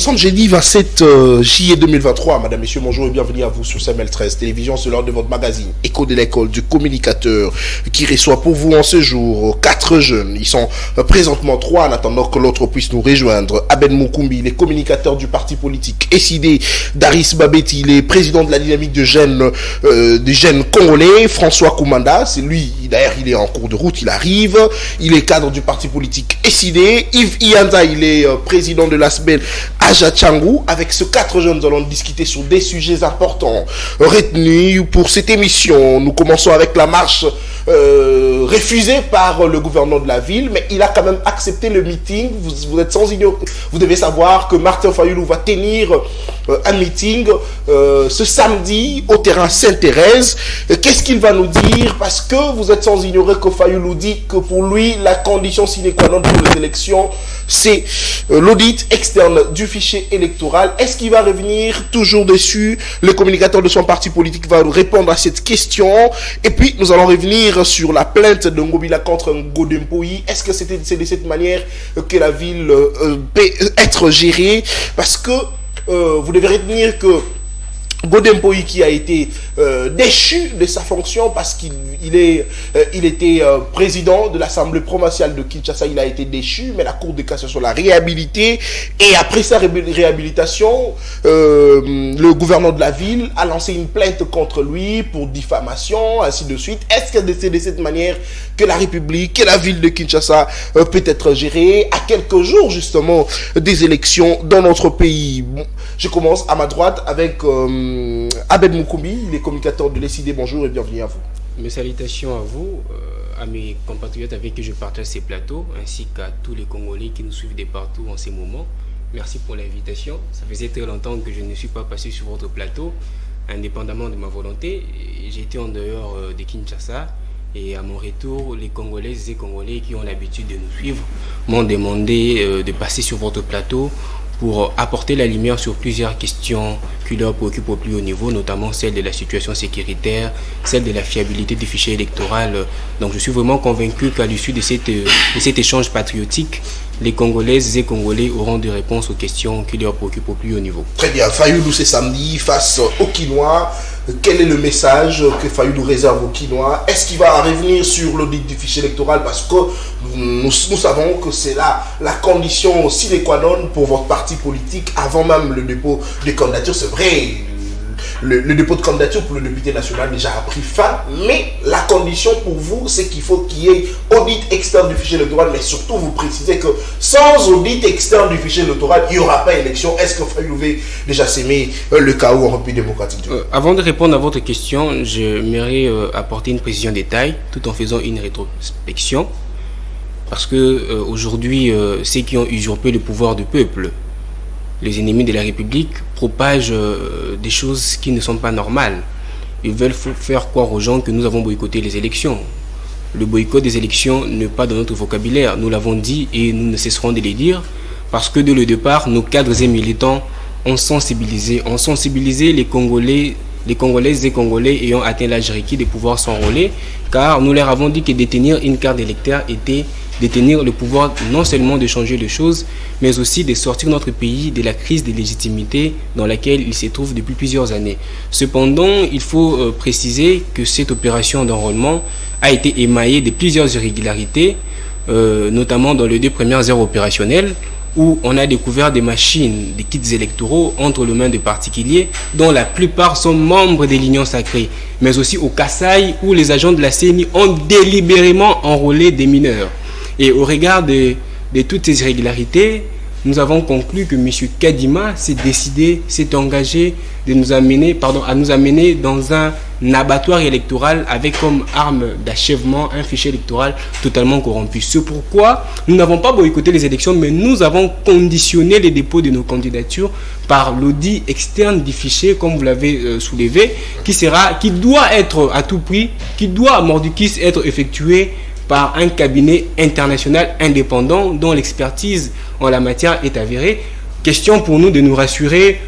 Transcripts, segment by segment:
Nous sommes jeudi 27 juillet 2023. Madame, Messieurs, bonjour et bienvenue à vous sur CML13 Télévision. C'est l'heure de votre magazine Écho de l'école du communicateur qui reçoit pour vous en ce jour 4 jeunes. Ils sont présentement 3 en attendant que l'autre puisse nous rejoindre. Abed Moukoumbi, il est communicateur du parti politique SID. Daris Babeti, il est président de la dynamique des jeunes congolais. François Koumanda, c'est lui, d'ailleurs il est en cours de route, il arrive. Il est cadre du parti politique SID. Yves Ianza, il est président de l'ASBEL Aja Tchangou. Avec ce 4 jeunes, nous allons discuter sur des sujets importants retenus pour cette émission. Nous commençons avec la marche refusée par le gouverneur de la ville, mais il a quand même accepté le meeting. Vous êtes sans ignorer, vous devez savoir que Martin Fayoulou va tenir un meeting ce samedi au terrain Sainte-Thérèse. Qu'est-ce qu'il va nous dire? Parce que vous êtes sans ignorer que Fayoulou dit que pour lui, la condition sine qua non pour les élections, c'est l'audit externe du fichier électoral. Est-ce qu'il va revenir toujours dessus? Le communicateur de son parti politique va répondre à cette question. Et puis, nous allons revenir sur la plainte de Ngobila contre Godempoui. Est-ce que c'est de cette manière que la ville peut être gérée? Parce que vous devez retenir que Godempoui, qui a été déchu de sa fonction parce qu'il était président de l'Assemblée provinciale de Kinshasa, il a été déchu, mais la Cour de cassation l'a réhabilité. Et après sa réhabilitation, le gouverneur de la ville a lancé une plainte contre lui pour diffamation, ainsi de suite. Est-ce que c'est de cette manière que la République, que la ville de Kinshasa peut être gérée à quelques jours justement des élections dans notre pays? Bon, je commence à ma droite avec Abed Moukoumbi, il est communicateur de l'SID. Bonjour et bienvenue à vous. Mes salutations à vous, à mes compatriotes avec qui je partage ces plateaux, ainsi qu'à tous les Congolais qui nous suivent de partout en ces moments. Merci pour l'invitation. Ça faisait très longtemps que je ne suis pas passé sur votre plateau, indépendamment de ma volonté. J'étais en dehors de Kinshasa et à mon retour, les Congolaises et Congolais qui ont l'habitude de nous suivre m'ont demandé de passer sur votre plateau pour apporter la lumière sur plusieurs questions qui leur préoccupent au plus haut niveau, notamment celle de la situation sécuritaire, celle de la fiabilité du fichier électoral. Donc je suis vraiment convaincu qu'à l'issue de cet échange patriotique, les Congolaises et Congolais auront des réponses aux questions qui leur préoccupent au plus haut niveau. Très bien. Fayoulou, c'est samedi face aux Kinois. Quel est le message que Fayoulou réserve aux Kinois? Est-ce qu'il va revenir sur l'audit du fichier électoral? Parce que nous savons que c'est là la condition sine qua non pour votre parti politique avant même le dépôt de candidature. C'est vrai, le dépôt de candidature pour le député national déjà a pris fin, mais la condition pour vous, c'est qu'il faut qu'il y ait audit externe du fichier électoral, mais surtout vous précisez que sans audit externe du fichier électoral, il n'y aura pas élection. Est-ce que Fayoulou veut déjà s'aimer le chaos en République démocratique du Avant de répondre à votre question, j'aimerais apporter une précision détail tout en faisant une rétrospection, parce que aujourd'hui, ceux qui ont usurpé le pouvoir du peuple, les ennemis de la République, propagent des choses qui ne sont pas normales. Ils veulent faire croire aux gens que nous avons boycotté les élections. Le boycott des élections n'est pas dans notre vocabulaire. Nous l'avons dit et nous ne cesserons de le dire parce que dès le départ, nos cadres et militants ont sensibilisé les Congolais, les Congolaises et Congolais ayant atteint l'âge requis de pouvoir s'enrôler, car nous leur avons dit que détenir une carte d'électeur était détenir le pouvoir non seulement de changer les choses, mais aussi de sortir notre pays de la crise de légitimité dans laquelle il se trouve depuis plusieurs années. Cependant, il faut préciser que cette opération d'enrôlement a été émaillée de plusieurs irrégularités, notamment dans les 2 premières heures opérationnelles, où on a découvert des machines, des kits électoraux entre les mains de particuliers, dont la plupart sont membres de l'Union sacrée, mais aussi au Kasaï, où les agents de la CENI ont délibérément enrôlé des mineurs. Et au regard de toutes ces irrégularités, nous avons conclu que M. Kadima s'est engagé à nous amener dans un abattoir électoral avec comme arme d'achèvement un fichier électoral totalement corrompu. C'est pourquoi nous n'avons pas boycotté les élections, mais nous avons conditionné les dépôts de nos candidatures par l'audit externe du fichier, comme vous l'avez soulevé, qui doit être à tout prix, qui doit à mordicus être effectué par un cabinet international indépendant dont l'expertise en la matière est avérée. Question pour nous de nous rassurer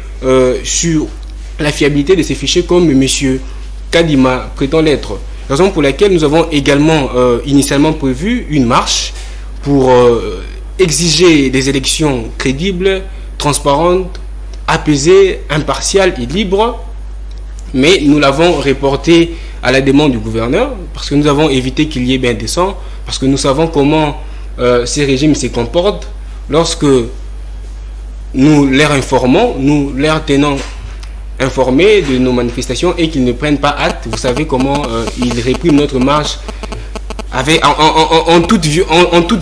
sur la fiabilité de ces fichiers comme M. Kadima prétend l'être. Raison pour laquelle nous avons également initialement prévu une marche pour exiger des élections crédibles, transparente, apaisée, impartiale et libre. Mais nous l'avons reporté à la demande du gouverneur parce que nous avons évité qu'il y ait bien des sangs, parce que nous savons comment ces régimes se comportent lorsque nous leur informons, nous leur tenons informés de nos manifestations et qu'ils ne prennent pas acte. Vous savez comment ils répriment notre marche en toute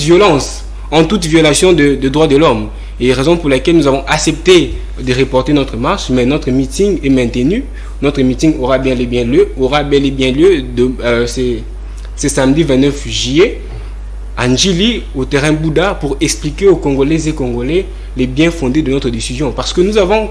violence, en toute violation de droits de l'homme. Et raison pour laquelle nous avons accepté de reporter notre marche, mais notre meeting est maintenu. Notre meeting aura bel et bien lieu, c'est samedi 29 juillet, à Njili, au terrain Bouddha, pour expliquer aux Congolaises et Congolais les biens fondés de notre décision. Parce que nous avons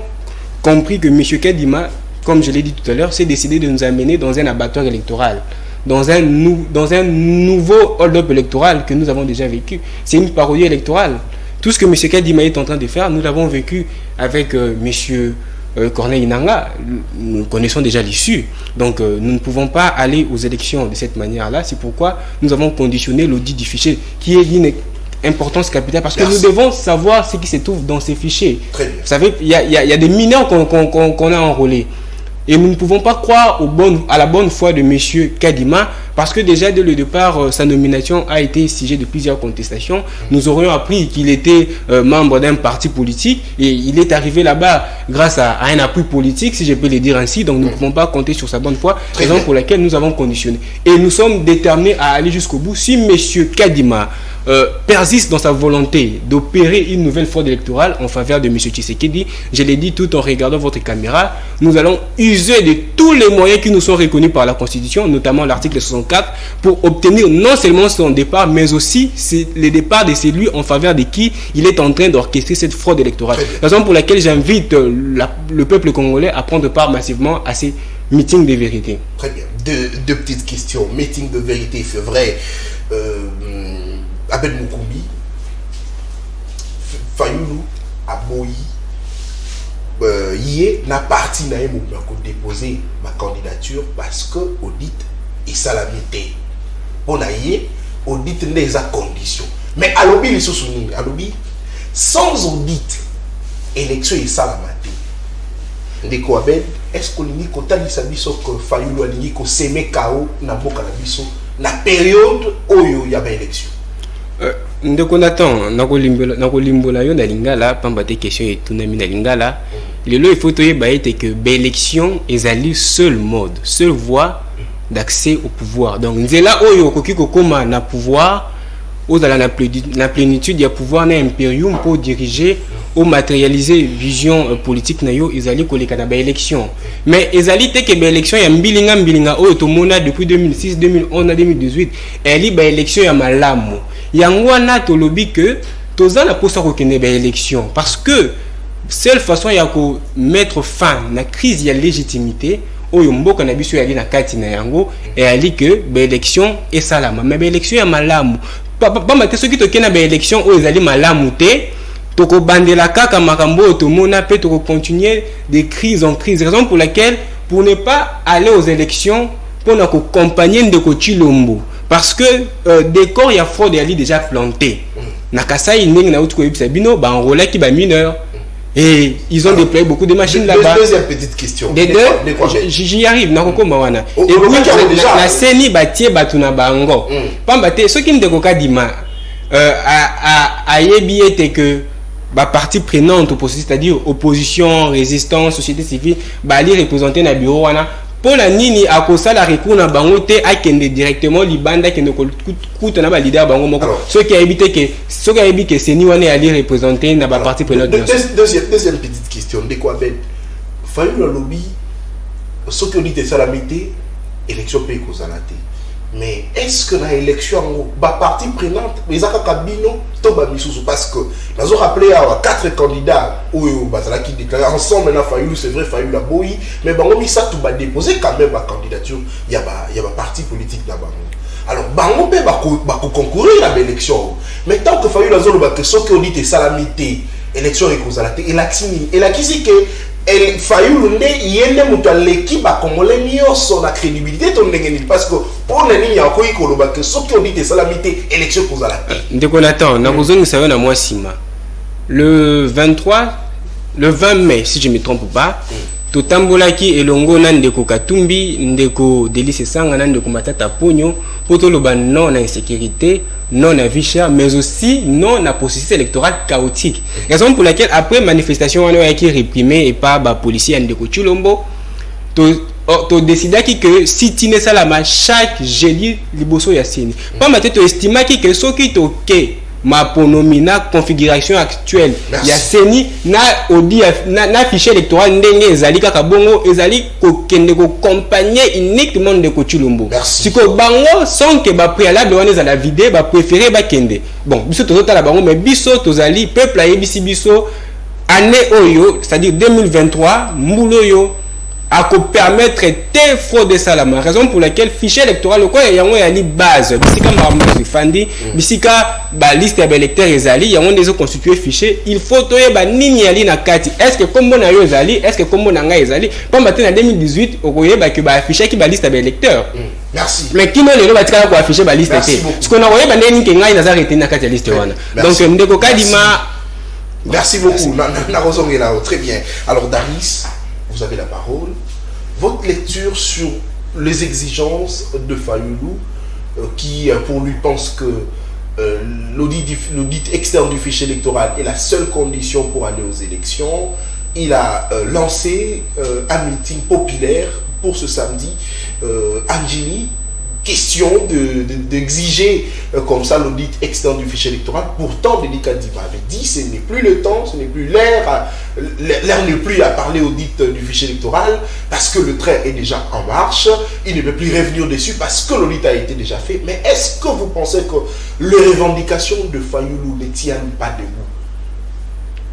compris que M. Kadima, comme je l'ai dit tout à l'heure, s'est décidé de nous amener dans un abattoir électoral, dans un nouveau hold-up électoral que nous avons déjà vécu. C'est une parodie électorale. Tout ce que M. Kadima est en train de faire, nous l'avons vécu avec M. Corneille Nanga. Nous connaissons déjà l'issue. Donc nous ne pouvons pas aller aux élections de cette manière-là. C'est pourquoi nous avons conditionné l'audit du fichier, qui est d'une importance capitale, parce que nous devons savoir ce qui se trouve dans ces fichiers. Vous savez, il y a des mineurs qu'on a enrôlés. Et nous ne pouvons pas croire à la bonne foi de M. Kadima, parce que déjà dès le départ, sa nomination a été sujet de plusieurs contestations. Nous aurions appris qu'il était membre d'un parti politique et il est arrivé là-bas grâce à un appui politique, si je peux le dire ainsi. Donc nous ne pouvons pas compter sur sa bonne foi, raison pour laquelle nous avons conditionné. Et nous sommes déterminés à aller jusqu'au bout. Si M. Kadima persiste dans sa volonté d'opérer une nouvelle fraude électorale en faveur de M. Tshisekedi, je l'ai dit tout en regardant votre caméra, nous allons user de tous les moyens qui nous sont reconnus par la Constitution, notamment l'article 64, pour obtenir non seulement son départ, mais aussi le départ de celui en faveur de qui il est en train d'orchestrer cette fraude électorale. Raison pour laquelle j'invite le peuple congolais à prendre part massivement à ces meetings de vérité. Très bien. Deux petites questions. Meeting de vérité, c'est vrai. Abed Mukumbi, Fayoulou, Aboyi, hier, n'a parti n'a déposé ma candidature parce que audit et salamité. On a hier, audit les conditions. Mais à l'obi, les sous-soumis, à l'obi, sans audit, élection et salamité. Ndeko Abed, est-ce qu'on dit qu'on t'a dit ça, que Fayoulou a dit qu'on s'aimait KO, n'a pas cannabis, na période où il y avait élection. Ndeko Nathan, nakolimbola yo na lingala pamba te question etunami na lingala. Lelo il faut toyeba que l'élection ezali seul mode, seule voie d'accès au pouvoir. Donc nzela oyo okoki kokoma na pouvoir, ozala na plénitude ya pouvoir na impérium pour diriger ou matérialiser vision politique na yo ezali koleka na ba élection. Mais ezali te que ba élection ya mbilinga oyo tomona depuis 2006, 2011 na 2018, eli ba élection ya malamu. Yango na tolobi que toza na posa ko kende ba élection parce que seule façon ya ko mettre fin na crise ya légitimité oyo mboka na biso yali na kati na yango et ali que ba élection et salama mais ba élection ya malamu ba mate soki to kena ba élection oyo ezali malamu te toko bandela kaka makambo to mona pe toko continuer de crise en crise, raison pour laquelle pour ne pas aller aux élections pour na ko accompagner Ndeko Tshilombo parce que décor ya fraude yali déjà planté na Kasai ndenge na utiko yebisa bino ba enrôler ki ba mineur et ils ont déployé beaucoup de machines là-bas. Deuxième petite question. J'y arrive na kokoma wana et puis la seni batie batuna bango pamba te soki Ndeko Kadima a yebi ete que ba partie prenante opposition, c'est-à-dire opposition, résistance, société civile, ba ali représenter na bureau wana pour la nini akosa la recours na bango te akende directement libanda kende kuta na ba leader bango moko ceux qui a évité que seni wana ali représenter na ba partie prenante. Deuxième petite question de quoi ben fayu le lobby ceux qui ont dit salamité élection pays kozalate. Mais est-ce que la élection ba partie prenante les akakabino to ba misusu parce que nous avons rappelé à 4 candidats où bazala qui déclarent ensemble na Fayulu c'est vrai Fayulu la boyi mais bango misa tout ba déposer quand même ba candidature il y a ba parti politique là bango alors bango pe ba concourir à l'élection mais tant que Fayulu la zone ba que ceux qui ont dit salamité élection et kozalate et la qui que el Fayulu nde yende mutu l'équipe ba congolais nyonso na crédibilité to ndengeni parce que pour nani ya ko ikoloba que soki on dit salamité élection kozala te. Ndeko Nathan na kozongisa yo na moi sima le 23 le 20 mai, si je ne me trompe pas, totambolaki elongo na ndeko Katumbi, ndeko Delice Sanga, na ndeko Matata Ponyo, pour tout le non à insécurité, non à vie chère, mais aussi non à processus électoral chaotique. Raison pour laquelle, après manifestation, on a été réprimé et pas les policiers ndeko Chulombo, tu décides que si tu n'es pas là, chaque jeudi, liboso yasini. Pas maintenant, tu estimes que ce qui est ok. Ma ponomina configuration actuelle ya seni na odi na fichier électoral ndenge ezali kaka bongo ezali ko kende ko accompagner uniquement de ko Chulombo siko bango sans que ba préalable on ezala vide ba préférer ba kende bon biso tozota la bango mais biso tozali peuple ayebisi biso année oyo c'est-à-dire 2023 mbulo yo à permettre de frauder ça la raison pour laquelle fichier électoral quoi il y a une base bisika marmosi fandi bisika ba liste des électeurs ezali il y a des constitué fichier il faut toye ba nini ali na kati est-ce que comme on a yo ezali est-ce que comme on a nga ezali pas matin en 2018 okoye ba que ba afficher qui ba liste des électeurs merci mais qui me le ba tika ko afficher ba liste té ce qu'on a voyé ba nini ke ngai na za rete na kati ya liste wana donc ndeko kadima merci beaucoup na raison là très bien alors Daris vous avez la parole. Votre lecture sur les exigences de Fayoulou, qui pour lui pense que l'audit externe du fichier électoral est la seule condition pour aller aux élections. Il a lancé un meeting populaire pour ce samedi. Angeli, question d'exiger comme ça l'audit externe du fichier électoral. Pourtant, Denis Kadima avait dit ce n'est plus le temps, ce n'est plus l'air n'est plus à parler audit du fichier électoral parce que le train est déjà en marche, il ne peut plus revenir dessus parce que l'audit a été déjà fait. Mais est-ce que vous pensez que les revendications de Fayoulou ne tiennent pas debout?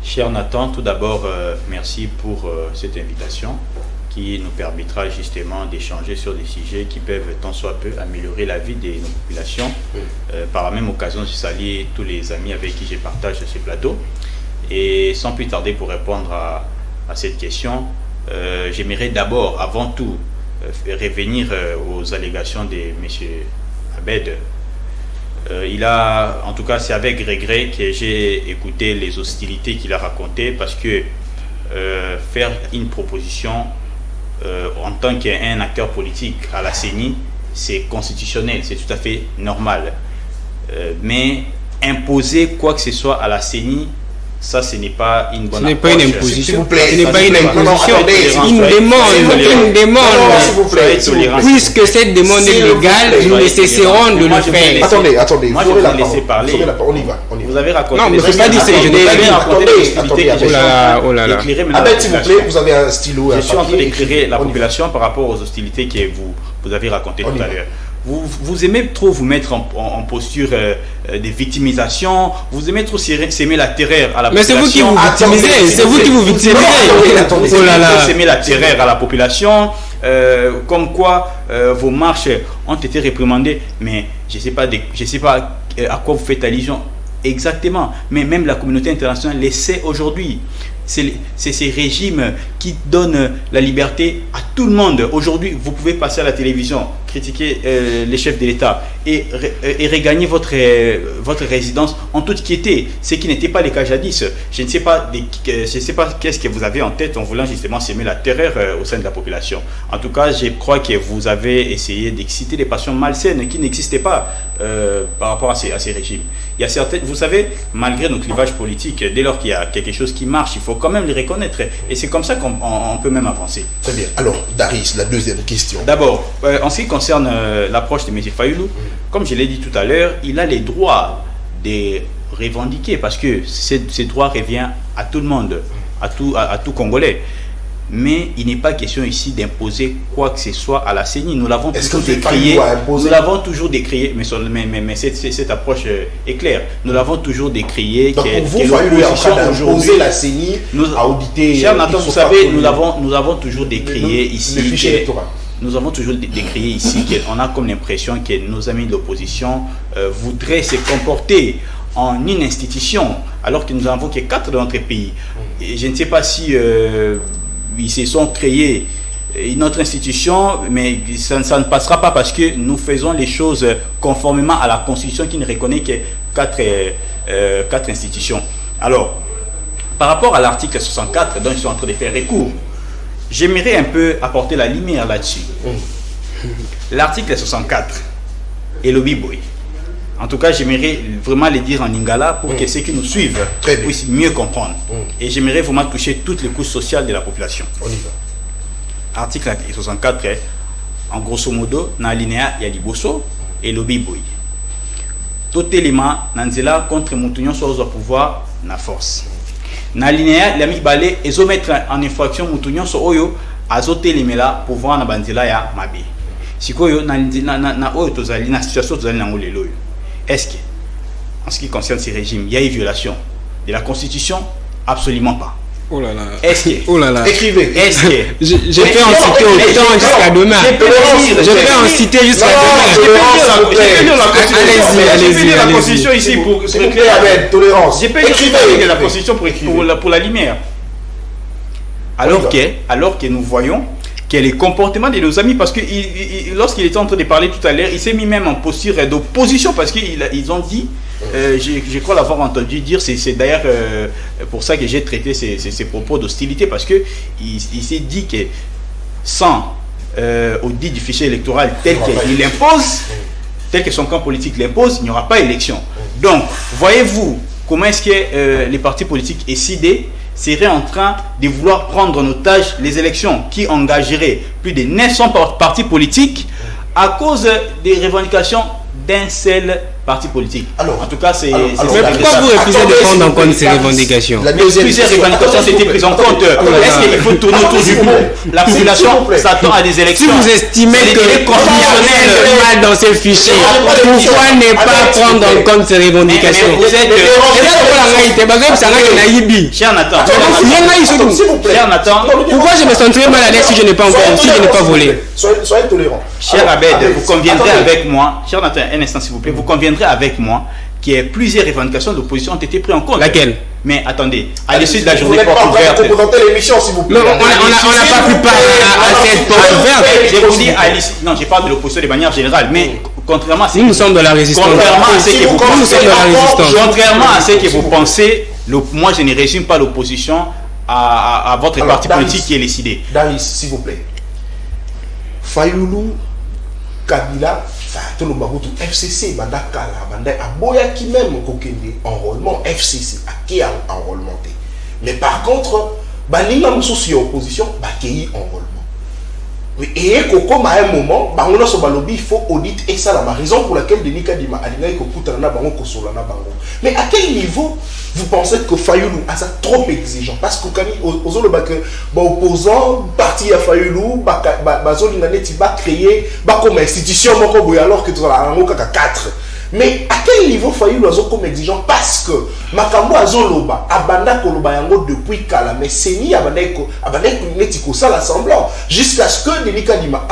Cher Nathan, tout d'abord, merci pour cette invitation qui nous permettra justement d'échanger sur des sujets qui peuvent tant soit peu améliorer la vie de nos populations. Par la même occasion, je salue tous les amis avec qui je partage ce plateau. Et sans plus tarder pour répondre à cette question, j'aimerais d'abord, avant tout, revenir aux allégations de M. Abed. En tout cas, c'est avec regret que j'ai écouté les hostilités qu'il a racontées parce que faire une proposition en tant qu'un acteur politique à la CENI, c'est constitutionnel, c'est tout à fait normal. Mais imposer quoi que ce soit à la CENI, ça ce n'est pas une bonne approche. Ce n'est pas une imposition. Ce n'est pas une imposition. Une demande. Puisque cette demande est légale, nous nécessairons de le faire. Attendez. Moi, je vous ai laissé parler. On y va. Vous avez raconté. Non, mais je n'ai pas dit ça. Je n'ai pas dit. Oh là là. S'il vous plaît, vous avez un stylo. Je suis en train d'éclairer la population par rapport aux hostilités que vous avez racontées tout à l'heure. Vous aimez trop vous mettre en posture de victimisation, vous aimez trop s'aimer la terreur à la population. Mais c'est vous qui vous victimisez, c'est vous qui vous victimisez. Oh là là. Vous aimez la terreur à la population, comme quoi vos marches ont été réprimandées, mais je ne sais pas à quoi vous faites allusion exactement, mais même la communauté internationale le sait aujourd'hui. C'est ces régimes qui donnent la liberté à tout le monde. Aujourd'hui, vous pouvez passer à la télévision, critiquer les chefs de l'État et regagner votre résidence en toute quiété, ce qui n'était pas le cas jadis. Je ne sais pas qu'est-ce que vous avez en tête en voulant justement semer la terreur au sein de la population. En tout cas, je crois que vous avez essayé d'exciter des passions malsaines qui n'existaient pas par rapport à ces régimes. Il y a certaines, vous savez, malgré nos clivages politiques, dès lors qu'il y a quelque chose qui marche, il faut quand même les reconnaître. Et c'est comme ça qu'on peut même avancer. Très bien. Alors, Daris, la deuxième question. D'abord, en ce qui concerne l'approche de M. Fayoulou, comme je l'ai dit tout à l'heure, il a les droits de revendiquer parce que ces droits reviennent à tout le monde, à tout Congolais. Mais il n'est pas question ici d'imposer quoi que ce soit à la CENI. Nous l'avons toujours décrié. Nous l'avons toujours décrié, mais cette approche est claire. Nous l'avons toujours décrié. Donc pour vous, l'opposition aujourd'hui, la CENI a audité. Cher Nathan, vous savez, nous avons toujours décrié ici. Le fichier électoral. Nous avons toujours décrié ici qu'on a comme l'impression que nos amis de l'opposition voudraient se comporter en une institution, alors que nous n'avons que 4 dans notre pays. Et je ne sais pas si ils se sont créés une autre institution, mais ça ne passera pas parce que nous faisons les choses conformément à la Constitution qui ne reconnaît que 4 institutions. Alors, par rapport à l'article 64 dont ils sont en train de faire recours, j'aimerais un peu apporter la lumière là-dessus. L'article 64 et le B-Boy. En tout cas, j'aimerais vraiment le dire en lingala pour que ceux qui nous suivent puissent mieux comprendre. Et j'aimerais vraiment toucher toutes les couches sociales de la population. On y va. Article 64, en grosso modo, dans l'alinéa, il y a Liboso et le B-Boy. Tout élément, Nanzela contre Moutounion soit au pouvoir, na force. Dans l'alinéa, il y a mis balé et mettre en infraction Moutounion soit oyo, azote les là pour voir na banzela ya mabe. Si quoi yo, na oyo tozali, na situation tozali na ngole loyo. Est-ce que, en ce qui concerne ces régimes, il y a une violation de la Constitution? Absolument pas. Oh là là. Est-ce que, oh là là. Écrivez. Est-ce que, je peux en citer autant jusqu'à demain. Je peux en citer jusqu'à demain. Allez-y. La Constitution ici pour écrire. Tolérance. Je peux écrire la Constitution pour la lumière. Alors que nous voyons que les comportements de nos amis, parce que lorsqu'il était en train de parler tout à l'heure, il s'est mis même en posture d'opposition parce qu'ils ont dit, je crois l'avoir entendu dire, c'est d'ailleurs pour ça que j'ai traité ces propos d'hostilité, parce qu'il s'est dit que sans audit du fichier électoral tel qu'il l'impose, tel que son camp politique l'impose, il n'y aura pas élection. Donc, voyez-vous comment est-ce que les partis politiques décidés serait en train de vouloir prendre en otage les élections qui engageraient plus de 900 partis politiques à cause des revendications d'un seul parti politique. Alors, en tout cas, c'est... Mais pourquoi vous refusez de prendre en compte ces revendications? Plusieurs revendications ont été prises en compte. Est-ce qu'il faut tourner autour du pot? La population s'attend à des élections. Si vous estimez que les constitutionnels mal dans ces fichiers, pourquoi ne pas prendre en compte ces revendications? Cher Nathan, pourquoi je me sentirais mal à l'aise si je n'ai pas volé? Soyez tolérants. Cher Abed, vous conviendrez avec moi, cher Nathan, un instant s'il vous plaît, vous conviendrez avec moi que plusieurs revendications d'opposition ont été prises en compte. Laquelle? Mais attendez, à l'issue de la journée porte ouverte. Vous présentez l'émission, s'il vous plaît. Non, on n'a pas pu parler à cette porte ouverte. Je vous dis à l'issue. Non, je parle de l'opposition de manière générale, mais contrairement à ce nous sommes de la résistance. Contrairement à ce que vous pensez, moi je ne résume pas l'opposition à votre parti politique qui est décidé. Daris, s'il vous plaît. Fayoulou, Kabila, tout le Maroutou, FCC, Bandakala, Bandai, Aboya qui même kokende enrôlement, FCC, à qui a enrôlement. Mais par contre, Baninga Moussousi opposition, Bakei enrôlement. Et comme à un moment, il faut audit et ça la raison pour laquelle Denis Kadima a dit mais à quel niveau vous pensez que Fayoulou a ça trop exigeant? Parce que aux opposants, parti à Fayoulou, va créer comme institution alors que tu as 4. Mais à quel niveau Fayoulou a comme exigeant? Parce que Makambo Azoloba, Abanda Koloba Yango depuis Kala, mais Seni Abandeko Netiko ça l'assemblant jusqu'à ce que Denis Kadima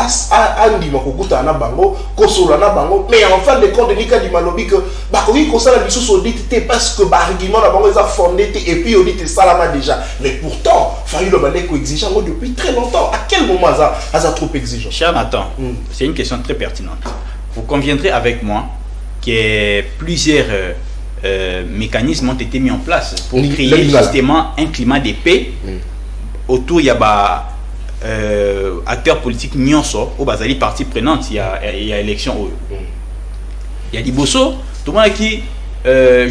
Andima Kokuta na bango, Kosola na bango, mais en fin de compte Denis Kadima lobi que Bakoki Kosala biso audité parce que argument na bango a fondé et puis audité Salama déjà. Mais pourtant Fayoulou Abandeko exigeant depuis très longtemps. À quel moment ça trop exigeant? Cher Nathan, c'est une question très pertinente. Vous conviendrez avec moi que plusieurs mécanismes ont été mis en place pour créer justement un climat de paix. Autour, il y a acteurs politiques nyonso, au Bazali partie prenante, il y a élection. Il y a Liboso, tout le monde qui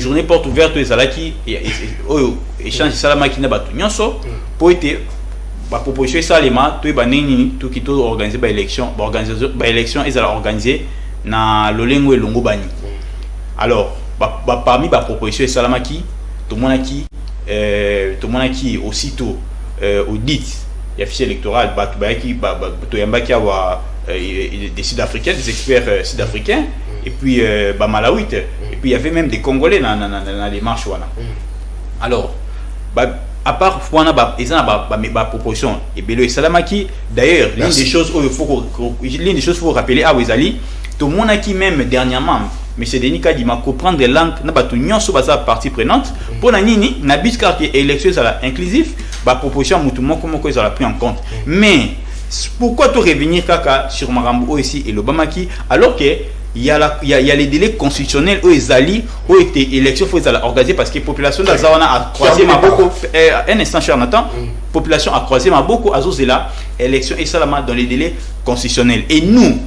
journée porte ouverte, qui échange salama qui n'a pas tout nyonso, pour être la proposition salama, tout qui tout organiser l'élection, l'élection ils allaient organiser na lolengo et longo bani. Alors parmi la proposition salamaki tout le monde qui aussitôt audit le fichier électoral des Sud-Africains, des experts sud-africains et puis Malawite et puis il y avait même des Congolais dans les marches. Alors à part ils ont proposition et Belo et Salamaki d'ailleurs l'une des choses qu'il faut rappeler à Wezali tout le monde qui même dernièrement M. Denis Kadima comprendre les langues n'a pas tout nion sur la partie prenante pour la nini n'a bis car que élection inclusif ba proposition mutumo comment ils ont pris en compte mais pourquoi tout revenir kaka sur Marambo ici et l'Obama qui alors que il y a les délais constitutionnels où ils allient, où étaient élections, faut les organiser parce que la population de la Zawana a croisé ma beaucoup. Un instant, cher Nathan, population a croisé ma beaucoup, à Zozela, élection et Salama dans les délais constitutionnels. Et nous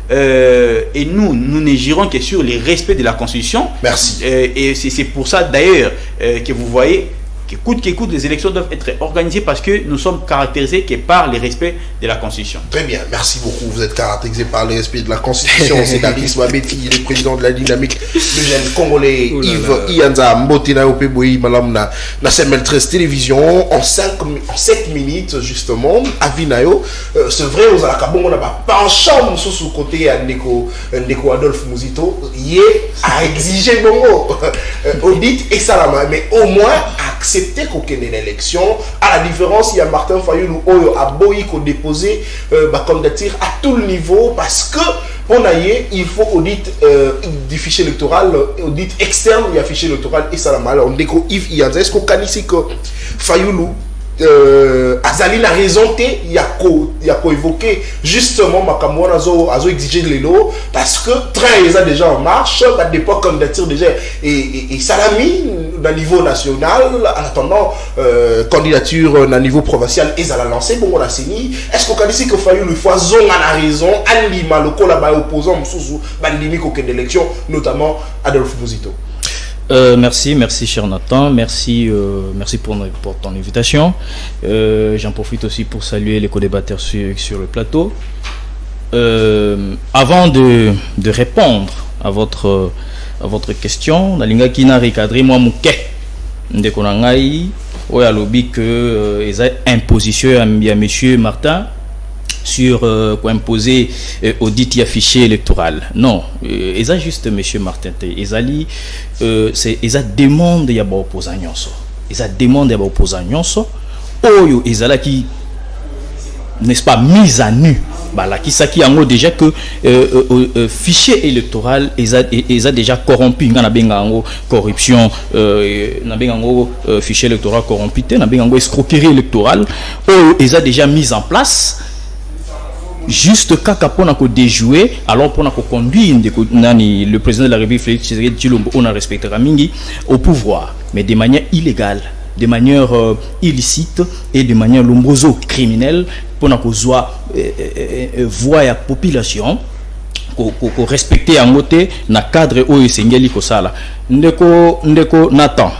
ne gérons que sur les respects de la Constitution. Merci. Et c'est pour ça d'ailleurs que vous voyez qu'écoute, les élections doivent être organisées parce que nous sommes caractérisés que par le respect de la Constitution. Très bien, merci beaucoup. Vous êtes caractérisé par le respect de la Constitution. C'est Daris Wabeti, le président de la dynamique, le jeune Congolais Yves Ianza Mbotina Opeboyi, madame na CML13 télévision, en 7 minutes, justement, à Vinayo. C'est vrai, aux Alakabon, on n'a pas penchant sous côté à Neko Adolphe Mouzito, y a exigé Bongo, audit et salama, mais au moins, accepter qu'on ait une élection. À la différence, il y a Martin Fayoulou Oyo a boyi qu'on déposé ma candidature à tout le niveau parce que on a il faut audit du fichier électoral, audit externe, il y a fichier électoral et ça la mal. On découvre Yves Ianza. Est-ce qu'on connaît ici que Fayoulou Azali la raison il y a quoi évoquer justement Makamouan azo exigé de l'élo parce que train ils a déjà en marche à l'époque candidature déjà et Salami au niveau national en attendant candidature au niveau provincial et ça l'a lancé bon on a signé. Est-ce qu'on a dit que Fayoulou fois zone a la raison Alima le là-bas opposant Moussou bandimi qu'aucune élection notamment Adolphe Mouzito. Merci cher Nathan, merci pour ton invitation. J'en profite aussi pour saluer les co-débatteurs sur le plateau. Avant de répondre à votre question, nalinga kina recadrer moi muke ndeko na ngai oya lobi que eza imposition ya monsieur Martin sur quoi imposer audit fichier électoral. Non, ils a juste monsieur Martin Ezali c'est ils a demande ya ba opposant nyonso. Ils a demande ya ba opposant nyonso oyo ezala qui n'est-ce pas mise à nu. Bala qui ça qui en déjà que fichier électoral ils a déjà corrompu ngana bengango corruption na bengango fichier électoral corrompu na bengango escroquerie électorale oyo ils a déjà mis en place. Juste kaka pona ko déjouer alors pona ko conduire le président de la République Félix Tshisekedi Tshilombo on a respectera mingi au pouvoir mais de manière illégale, de manière illicite et de manière lombroso criminelle pona ko zoa voix ya population ko respecter en côté na cadre o esengeli ko sala ndeko Nathan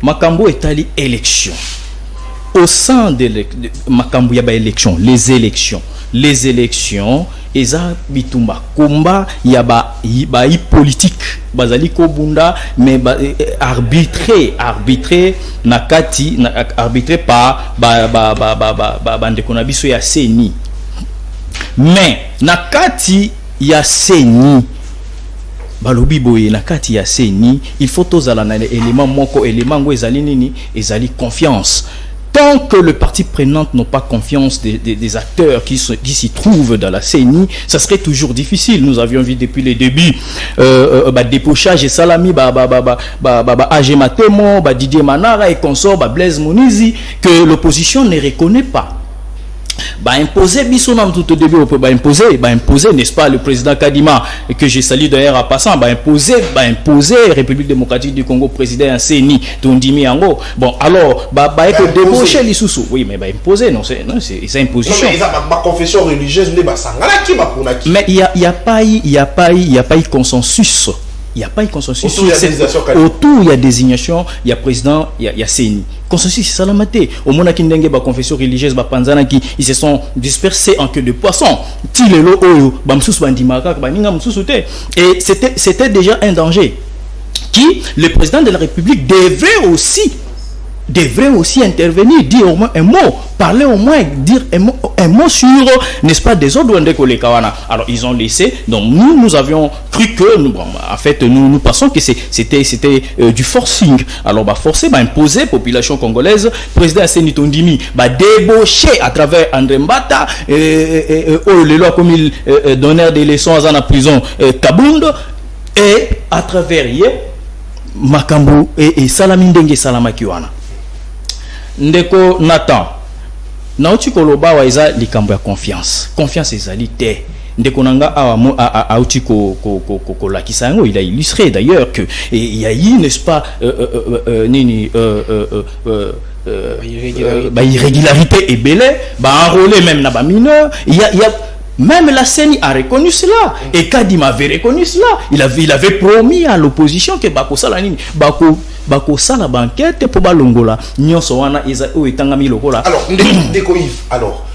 makambo etali élection au sein de makambo ya ba élection les élections eza bitumba komba ya ba politique bazali ko bunda mais arbitrer arbitrer par bandeko na biso ya seni mais nakati ya seni balobi boye nakati ya seni il faut tozala na élément moko élément ngo ezali nini ezali confiance. Tant que le parti prenant n'a pas confiance des acteurs qui s'y trouvent dans la CENI, ça serait toujours difficile. Nous avions vu depuis les débuts dépochage et Salami, Agematemo, Didier Manara et consorts, Blaise Monizi, que l'opposition ne reconnaît pas. Imposer Bissonam tout au début, imposer, n'est-ce pas, le président Kadima, que j'ai salué d'ailleurs en passant, imposer République démocratique du Congo, président CENI, Tondimi Ango. Bon, alors, débaucher les sous-sous. Oui, mais imposer, non, c'est imposition. Non, mais ma confession religieuse, mais il n'y a pas eu consensus. Il n'y a pas eu consensus. Autour, il y a désignation, il y a président, il y a CENI. Consensus, c'est ça la maté. Au moment où il y a confession religieuse, ils se sont dispersés en queue de poisson. Et c'était déjà un danger. Qui, le président de la République, devrait aussi intervenir, dire au moins un mot, parler au moins, dire un mot sur, n'est-ce pas, des ordres de Kolekawana. Alors ils ont laissé, donc nous avions cru que, en fait, nous pensons que c'était du forcing. Alors, forcer, imposer, population congolaise, président Seni Tondimi, débaucher à travers André Mbata, les lois comme il donnait des leçons à la prison Kabund, et à travers Makambu et Salamindenge Salamakiwana. Ndeko Nathan nauti koloba wa eza likambo ya confiance ezali te Ndekonanga a Lakisango, il a illustré d'ailleurs que il y a eu, n'est-ce pas, irrégularité et belé, enrôlé même na mineur, il y a même la CENI a reconnu cela et Kadim avait reconnu cela. Il avait promis à l'opposition que Bako Salanini Bako Sala banquette pour Balongola nyonso wana eza o etangami lokola. Alors alors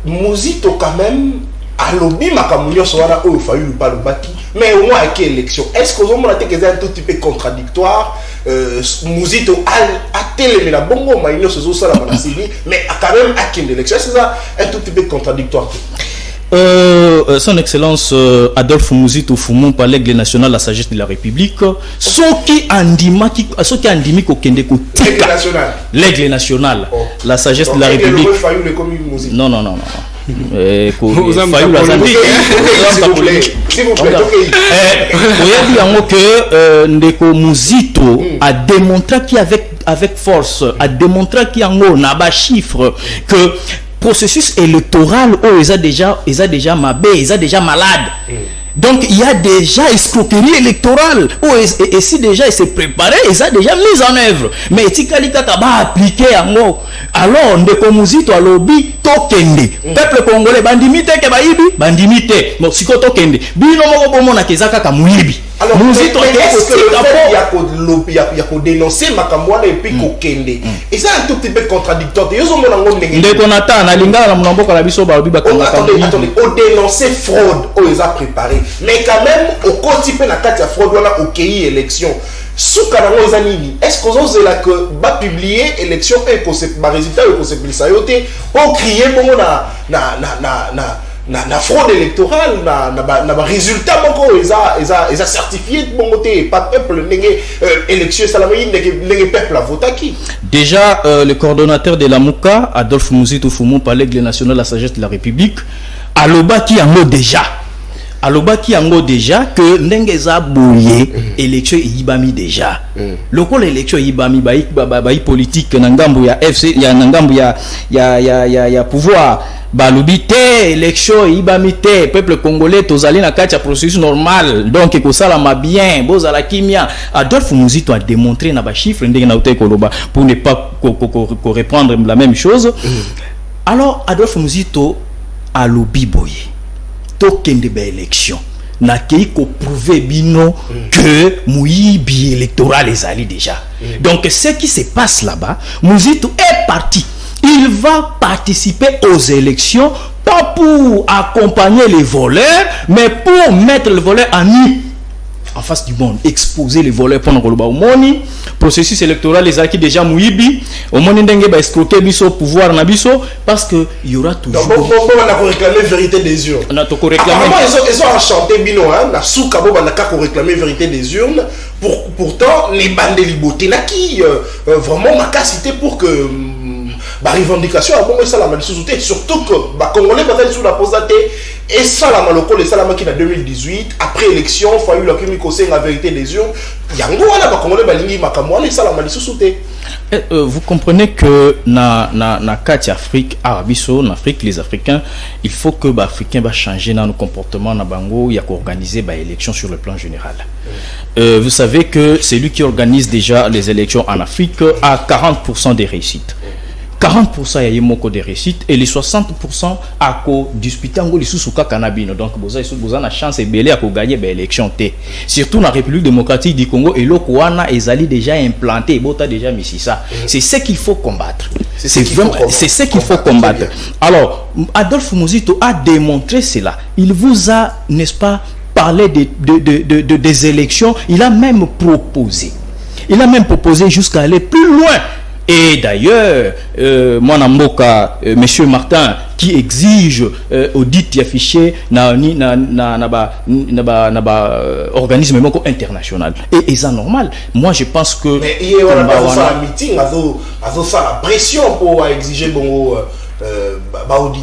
Muzito quand même alobi makamunyo so wana o fayu pas le baki, mais au moins avec élection est-ce que vous avez que c'est un tout petit peu contradictoire? Muzito a télé la bongo maïno so ça la banasini, mais quand même à une élection c'est ça un tout petit peu contradictoire. Son Excellence Adolphe Muzito Fumon par l'Aigle national la sagesse de la République, ce qui andima l'Aigle national la sagesse de la République. Non. Ndeko Muzito a démontré qu'avec force, a démontré qu'il y a un chiffre que processus électoral ils a déjà mabé, ils a déjà malade. Donc il y a déjà escroquerie électorale et si déjà il s'est préparé, ils a déjà mis en œuvre. Mais Tikalika Kaba appliqué à moi. Alors Ndeko Muzito a lobby tokende. Peuple congolais bandimite ke baibi, bandimite. Bon siko tokende. Bino moko bomona kezaka ka muyibi. Alors Muzito est-ce que le fait il y a qu'on dénoncer makamwana et puis kokende. Et ça un tout petit peu contradictoire. Yozo mona ngombe. Ndeko Nathan na lingala na mnamboka la biso ba biba kanga. Attendez, au dénoncer fraude ils a préparé. Mais quand même au quotidien la carte fraude wana au pays élection. Sous Kanango Zanini, est-ce que vous avez là que va publier élection et concept résultat et concept sayoté pour crier bon na fraude électorale na résultat bon ils a certifié bon côté pas peuple n'engé élection salamé n'engé peuple a voté qui. Déjà le coordonnateur de la Mouka Adolphe Muzito Fumon par l'Aigle national la sagesse de la République aloba qui en déjà alobaki yango déjà que ndengeza boye élection yibami déjà lokola élection yibami bayi politique na ngambo ya FC ya ngambo ya pouvoir balobi te élection yibami te peuple congolais tozali na kati ya processus normal donc ekosala ma bien bozala kimia. Adolphe Muzito a démontré na ba chiffre ndenge na utai koloba pour ne pas reprendre la même chose. Alors Adolphe Muzito alobi boye tokende ba élection na kei ko prouver bino que muyibi électoral ezali déjà. Donc ce qui se passe là-bas, Muzito est parti. Il va participer aux élections pas pour accompagner les voleurs, mais pour mettre le voleur en nu en face du monde, exposer les voleurs pendant que le moni processus électoral les acquis déjà muibi au moni ndenge ba escroquer biso pouvoir na biso parce que il y aura toujours donc on a réclamer vérité des urnes. On a tout réclamer. Ils ont chanté bino hein na souka bo na ka réclamer vérité des urnes pourtant les bandes liboté na qui vraiment ma cité pour que la revendication a bon ça la malsouté surtout que ba congolais va sous la posate et ça la maloko les salama qui en 2018 après élection fa eu la kimi conseil la vérité des urnes yango wana ba congolais balingi makamwa les salama malsouté. Vous comprenez que na carte Afrique arabiso en Afrique les Africains il faut que ba africains va changer dans nos comportements na bango il y a qu'organiser ba élection sur le plan général. Vous savez que c'est lui qui organise déjà les élections en Afrique à 40% des réussites. 40% y a moko de réussite et les 60% à co disputer en les sous-souka canabino donc vous avez chance et belé à co gagner ben élection T surtout dans la République démocratique du Congo et l'Okwana ezali déjà implanté bota déjà mis ça c'est ce qu'il faut combattre c'est ce qu'il faut combattre. Alors Adolphe Muzito a démontré cela, il vous a n'est-ce pas parlé des élections, il a même proposé jusqu'à aller plus loin. Et d'ailleurs, moi Namboka, Monsieur Martin, qui exige audit affiché na organisme international. Et c'est normal. Moi je pense que. Mais il y a un meeting, la pression pour exiger bon.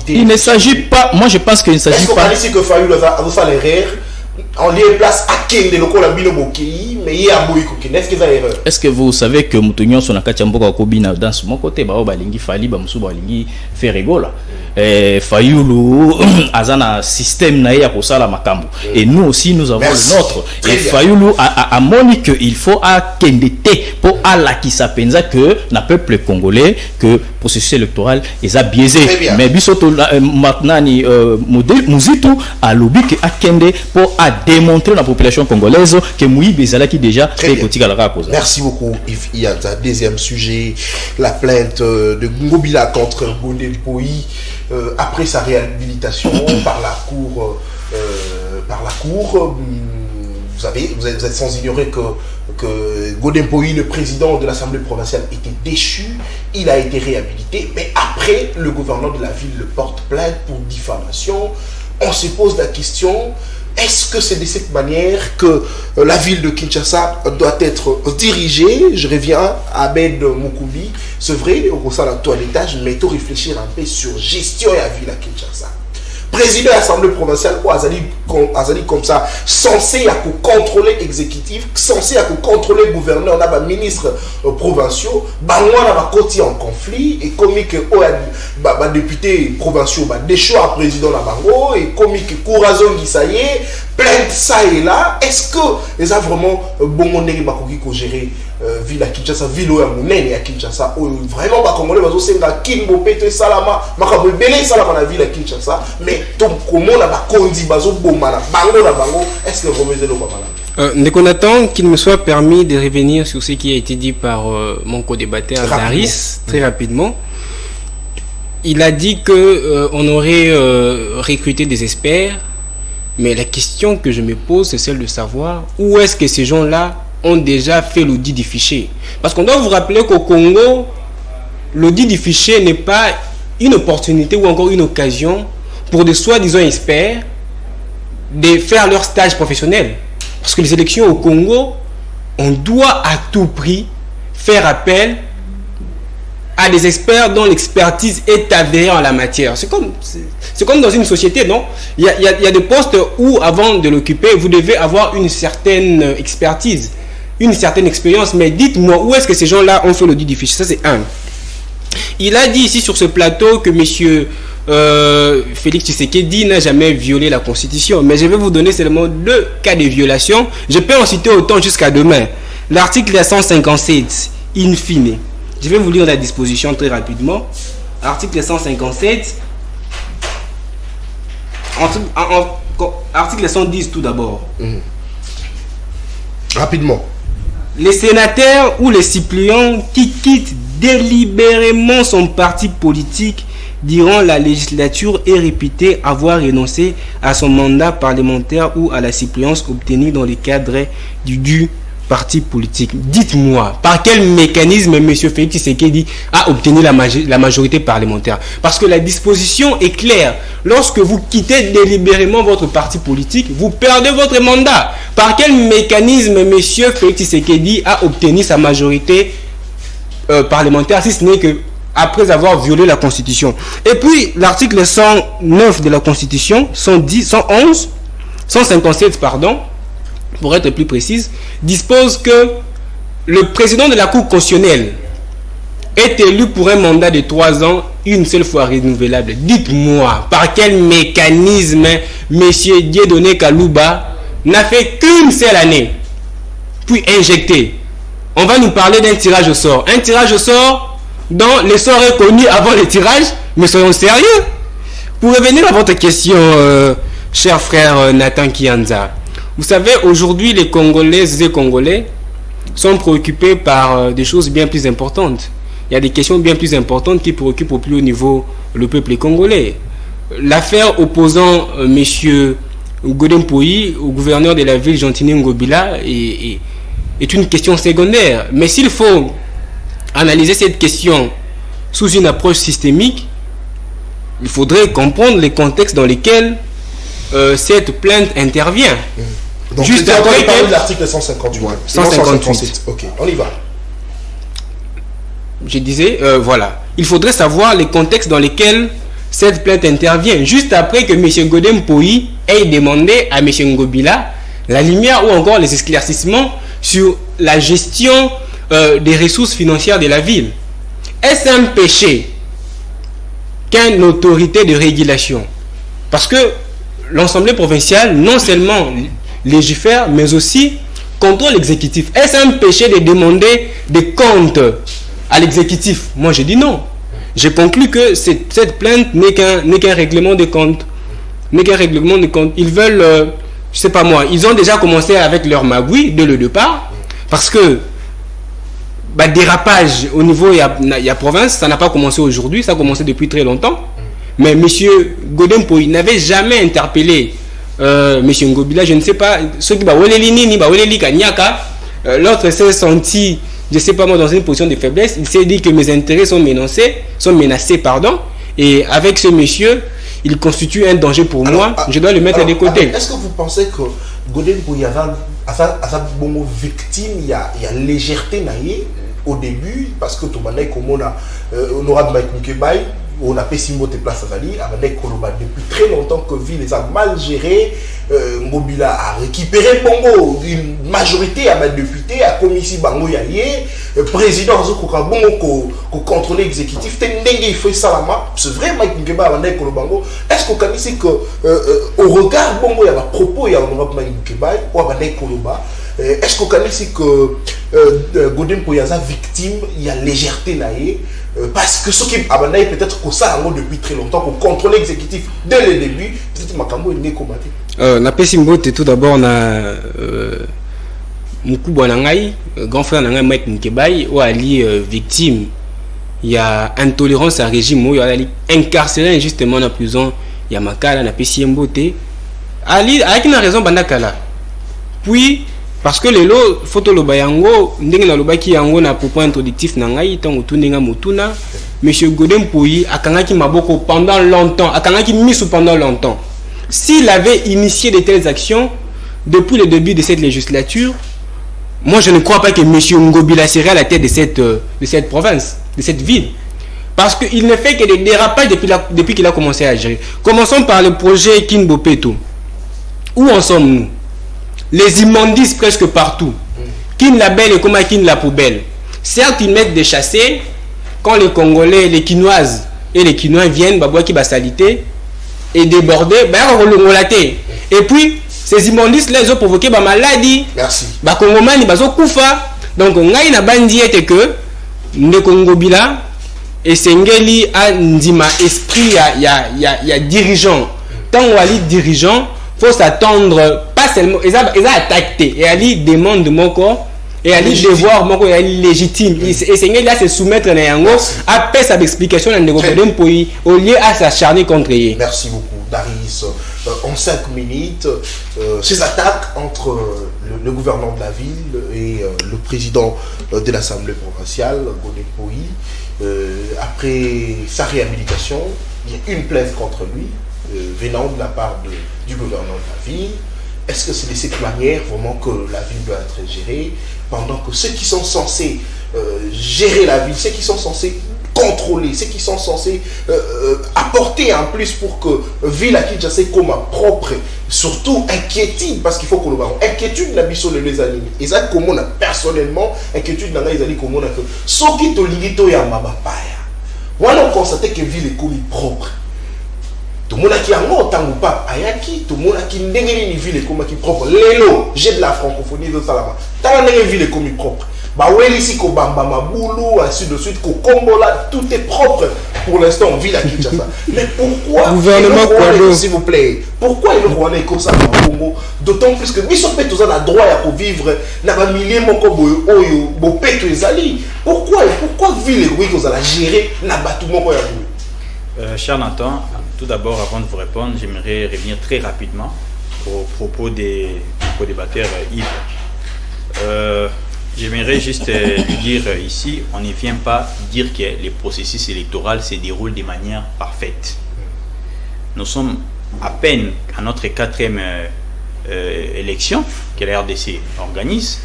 Il ne s'agit pas. Moi je pense qu'il ne s'agit pas. Est-ce que fallu les rires en lieu place à Kende, le col à Binoboki, mais il y a Boïko. Est-ce que ça est erreur? Est-ce que vous savez que Moutonyon son akachamboka kobina dans mon côté, bah balingi fali ba musu balingi fait rigola. Fayulu azana système na ya kosala makambo. Et nous aussi nous avons le nôtre. Et Fayulu a moni que il faut à Kendete pour ala qui s'apenza que na peuple congolais que processus électoral est à biaisé. Mais bisoto maintenant ni modèle Muzitu a lobby que à Kende pour à démontrer la population congolaise que Moui Bezala qui déjà fait côté à la cause. Merci beaucoup Yves Ianta. Deuxième sujet, la plainte de Ngobila contre Godem Poyi après sa réhabilitation par la cour. Vous êtes sans ignorer que Godem Poyi, le président de l'Assemblée provinciale, était déchu. Il a été réhabilité, mais après, le gouverneur de la ville le porte plainte pour diffamation. On se pose la question, est-ce que c'est de cette manière que la ville de Kinshasa doit être dirigée? Je reviens à Ahmed Moukouli. C'est vrai, au sein de toilettage, mais il faut réfléchir un peu sur gestion et la ville à Kinshasa. Président de l'Assemblée provinciale, Azali comme ça, censé contrôler l'exécutif, censé contrôler le gouverneur, on a des ministres provinciaux, on a côté en conflit, et comme que les députés provinciaux, des choix à président la bango, et comme que Kourazon Gisaye, plainte ça et là, est-ce que les a vraiment bon monde qui gérer ville à Kinshasa, ville à Mounene à Kinshasa, vraiment pas congolais, parce que c'est Kimbo Pete Salama, Makabo Belé Salama la ville à Kinshasa, mais comment la Kondi Bazo Bomana, Bango la Bango, est-ce que vous remettez le Bamana? Ndékonatant qu'il me soit permis de revenir sur ce qui a été dit par mon co-débatteur Daris, très rapidement. Il a dit que on aurait recruté des experts, mais la question que je me pose, c'est celle de savoir où est-ce que ces gens-là ont déjà fait l'audit du fichier. Parce qu'on doit vous rappeler qu'au Congo, l'audit du fichier n'est pas une opportunité ou encore une occasion pour des soi-disant experts de faire leur stage professionnel. Parce que les élections au Congo, on doit à tout prix faire appel à des experts dont l'expertise est avérée en la matière. C'est comme dans une société, non? Il y a des postes où, avant de l'occuper, vous devez avoir une certaine expertise, une certaine expérience. Mais dites-moi, où est-ce que ces gens-là ont fait l'audit du fichier? Ça, c'est un. Il a dit ici sur ce plateau que monsieur Félix Tshisekedi n'a jamais violé la Constitution. Mais je vais vous donner seulement 2 cas de violation. Je peux en citer autant jusqu'à demain. L'article 157, in fine. Je vais vous lire la disposition très rapidement. Article 157. Article 110 tout d'abord. Rapidement. Les sénateurs ou les suppléants qui quittent délibérément son parti politique durant la législature est réputé avoir renoncé à son mandat parlementaire ou à la suppléance obtenue dans le cadre du parti politique. Dites-moi, par quel mécanisme M. Félix Tshisekedi a obtenu la majorité parlementaire? Parce que la disposition est claire. Lorsque vous quittez délibérément votre parti politique, vous perdez votre mandat. Par quel mécanisme M. Félix Tshisekedi a obtenu sa majorité parlementaire, si ce n'est que après avoir violé la Constitution? Et puis, l'article 109 de la Constitution, 157, pardon, pour être plus précise, dispose que le président de la Cour constitutionnelle est élu pour un mandat de 3 ans, une seule fois renouvelable. Dites-moi, par quel mécanisme M. Dieudonné Kalouba n'a fait qu'une seule année, puis injecté? On va nous parler d'un tirage au sort. Un tirage au sort dont le sort est connu avant le tirage, mais soyons sérieux. Pour revenir à votre question, cher frère Nathan Kianza, vous savez, aujourd'hui, les Congolaises et Congolais sont préoccupés par des choses bien plus importantes. Il y a des questions bien plus importantes qui préoccupent au plus haut niveau le peuple congolais. L'affaire opposant M. Godem Poyi au gouverneur de la ville, Gentini Ngobila, est une question secondaire. Mais s'il faut analyser cette question sous une approche systémique, il faudrait comprendre les contextes dans lesquels cette plainte intervient. Donc, juste après parler de l'article 158. 158. Ok, on y va. Je disais, voilà. Il faudrait savoir les contextes dans lesquels cette plainte intervient. Juste après que M. Godem Poyi ait demandé à M. Ngobila la lumière ou encore les éclaircissements sur la gestion des ressources financières de la ville. Est-ce un péché qu'une autorité de régulation, parce que l'Assemblée provinciale non seulement légifère mais aussi contrôle l'exécutif, est-ce un péché de demander des comptes à l'exécutif? Moi je dis non. Je conclus que cette plainte n'est qu'un règlement de compte. Ils veulent, je sais pas moi, ils ont déjà commencé avec leur magouille dès le départ, parce que dérapage au niveau il y a province, ça n'a pas commencé aujourd'hui, ça a commencé depuis très longtemps. Mais monsieur Godem Poyi n'avait jamais interpellé monsieur Ngobila, je ne sais pas, ceux qui l'autre s'est senti, je ne sais pas moi, dans une position de faiblesse. Il s'est dit que mes intérêts sont menacés, et avec ce monsieur, il constitue un danger pour moi, je dois le mettre de côté. Est-ce que vous pensez que Godem Poyi a bon victime, il y a légèreté au début, parce que tout le monde honorable Mike Mukebay, on a Pessimbo de place à Zali, depuis très longtemps que ville les a mal géré. Ngobila a récupéré Bongo, une majorité à député, à commissi Bango Yaye, président Zokoka Bongo, contrôle exécutif, il fait ça c'est vrai, Mike Mukeba a Bango. Est-ce qu'on connaît que au regard Bongo, il y a un propos, il y a un Mike Mukeba, ou à Koloba, est-ce qu'on connaît que Godem Poyi est victime, il y a légèreté naïe? Parce que ce qui abandonne peut-être que ça depuis très longtemps, qu'on contrôle l'exécutif dès le début, peut-être Makambo est combattu. Napesimbote tout d'abord na Mukubwa Nangai, grand frère Nangai Mike Mukebay, ou Ali victime. Il y a intolérance à régime, où il y a incarcéré injustement dans la prison. Il y a Makala, Napesimbote. Ali, avec une raison bandakala. Puis parce que les lots photo lo bayango ndenge na lobaki yango na propos introductif na ngai tango tunenga mutuna monsieur Godem Poyi akangaki maboko pendant longtemps, akangaki misu pendant longtemps. S'il avait initié de telles actions depuis le début de cette législature, moi je ne crois pas que monsieur Ngobila serait à la tête de cette province, de cette ville, parce qu'il ne fait que des dérapages depuis qu'il a commencé à gérer. Commençons par le projet Kinbopeto. Où en sommes-nous? Les immondices presque partout. Kin la belle et comme Kin la poubelle. Certes, ils mettent des chassés. Quand les Congolais, les Quinoises et les Quinois viennent, Baboua qui va salité et déborder, et puis, ces immondices-là, ils ont provoqué ma maladie. Merci. Congomani, ils ont koufa. Donc, on a une bandi et que ne Ngobila et Sengeli a ndima esprit, il y a dirigeant. Tant qu'on a dit dirigeant, il faut s'attendre. Seulement, ils ont attaqué et Ali demande mon corps et Ali devoir mon corps est légitime et Seigneur là se soumettre à Yango après sa explication dans le Godem Poyi au lieu à s'acharner contre lui. Merci beaucoup Darius. En 5 minutes, ces attaques entre le gouverneur de la ville et le président de l'Assemblée provinciale, Godem Poyi, après sa réhabilitation, il y a une plainte contre lui venant de la part du gouverneur de la ville. Est-ce que c'est de cette manière vraiment que la ville doit être gérée, pendant que ceux qui sont censés gérer la ville, ceux qui sont censés contrôler, ceux qui sont censés apporter en plus pour que ville à Kinshasa comme propre, surtout inquiétude, parce qu'il faut qu'on le voit, inquiétude n'a pas les animés. Et ça, comme on a personnellement, inquiétude n'a pas les animés, comme on a que ce qui te limite à Mabapaya. Moi, on constate que ville est comme propre. Tout le monde qui a un temps ou pas, ayaki, tout le monde qui n'est pas ville comme qui propre. Lélo, j'ai de la francophonie de Salama. Tant que ville comme propre. Bah ouais ici ko bamba maboulou ainsi de suite ko Kombola, tout est propre pour l'instant ville à Kinshasa. Mais pourquoi gouvernement Kwado, s'il vous plaît, pourquoi il Rwanda est comme ça au Congo, d'autant plus que Bisopé tous a droit à vivre na ba millier moko boyo oyo bo peto ezali. Pourquoi ville oui que vous allez gérer na batu moko ya cher Nathan, tout d'abord, avant de vous répondre, j'aimerais revenir très rapidement au propos des co-débatteurs Yves. J'aimerais juste lui dire ici, on ne vient pas dire que les processus électoraux se déroulent de manière parfaite. Nous sommes à peine à notre 4e élection que la RDC organise.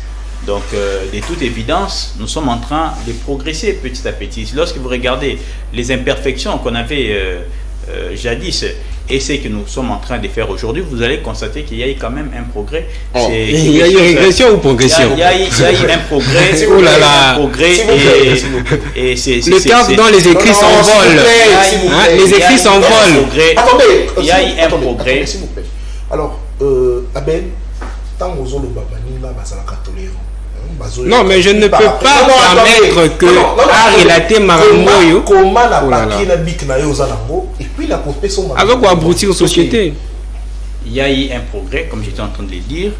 Donc, de toute évidence, nous sommes en train de progresser petit à petit. Lorsque vous regardez les imperfections qu'on avait jadis, et ce que nous sommes en train de faire aujourd'hui, vous allez constater qu'il y a eu quand même un progrès. Il y a eu régression ou progression? Il y a eu un progrès. Oh là là. Un progrès et le temps dont les écrits s'envolent. Les écrits s'envolent. Il y a eu un progrès. S'il vous plaît. Alors, Abel, tant que vous non, mais je ne peux pas permettre que a relaté Maramoyo. Comment la papier na bic na yozanango et puis la popé son. Avec quoi abrutir aux sociétés? Il y a eu un progrès, comme j'étais en train de le dire,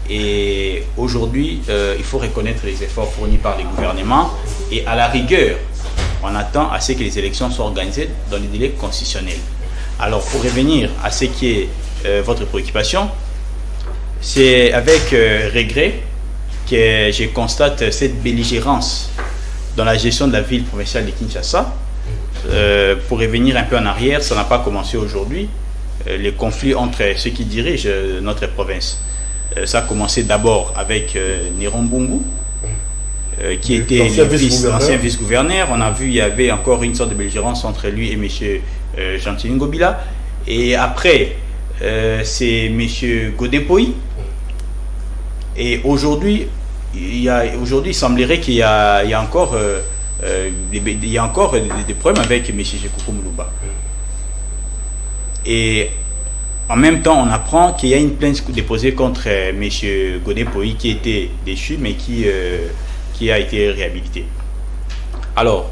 et aujourd'hui, il faut reconnaître les efforts fournis par les gouvernements et à la rigueur, on attend à ce que les élections soient organisées dans les délais constitutionnels. Alors, pour revenir à ce qui est votre préoccupation, c'est avec regret que je constate cette belligérance dans la gestion de la ville provinciale de Kinshasa. Pour revenir un peu en arrière, ça n'a pas commencé aujourd'hui. Les conflits entre ceux qui dirigent notre province. Ça a commencé d'abord avec Néron Bungu, qui était l'ancien vice-gouverneur. On a vu qu'il y avait encore une sorte de belligérance entre lui et M. Jean-Tini Ngobila. Et après, c'est M. Godepoi. Et aujourd'hui, il semblerait qu'il y a encore des problèmes avec M. Jekoko Moulouba. Et en même temps, on apprend qu'il y a une plainte déposée contre M. Godepoi qui était déchu, mais qui a été réhabilité. Alors,